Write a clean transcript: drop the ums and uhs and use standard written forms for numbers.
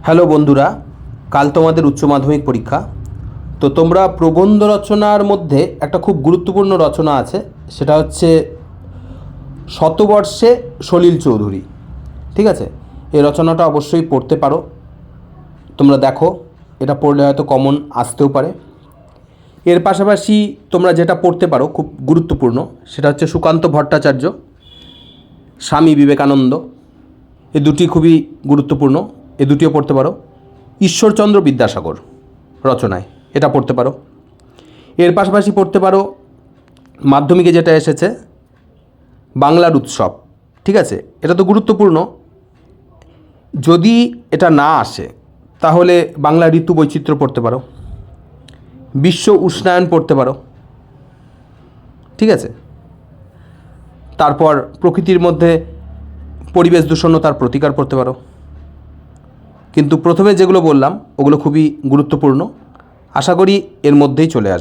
Hello বন্ধুরা, কাল তোমাদের উচ্চ মাধ্যমিক পরীক্ষা। তো তোমরা প্রবন্ধ রচনার মধ্যে একটা খুব গুরুত্বপূর্ণ রচনা আছে, সেটা হচ্ছে শতবর্ষে সলিল চৌধুরী। ঠিক আছে, এই রচনাটা অবশ্যই পড়তে পারো। তোমরা দেখো, এটা পড়লে হয়তো কমন আসতেও পারে। এর পাশাপাশি তোমরা যেটা পড়তে পারো খুব গুরুত্বপূর্ণ, সেটা হচ্ছে সুকান্ত ভট্টাচার্য, স্বামী বিবেকানন্দ। এ দুটি খুবই গুরুত্বপূর্ণ, এ দুটিও পড়তে পারো। ঈশ্বরচন্দ্র বিদ্যাসাগর রচনায়, এটা পড়তে পারো। এর পাশাপাশি পড়তে পারো মাধ্যমিকে যেটা এসেছে বাংলার উৎসব। ঠিক আছে, এটা তো গুরুত্বপূর্ণ। যদি এটা না আসে তাহলে বাংলা ঋতু বৈচিত্র্য পড়তে পারো, বিশ্ব উষ্ণায়ন পড়তে পারো। ঠিক আছে, তারপর প্রকৃতির মধ্যে পরিবেশ দূষণ ও তার প্রতিকার পড়তে পারো। কিন্তু প্রথমে যেগুলো বললাম ওগুলো খুবই গুরুত্বপূর্ণ, আশা করি এর মধ্যেই চলে আসবে।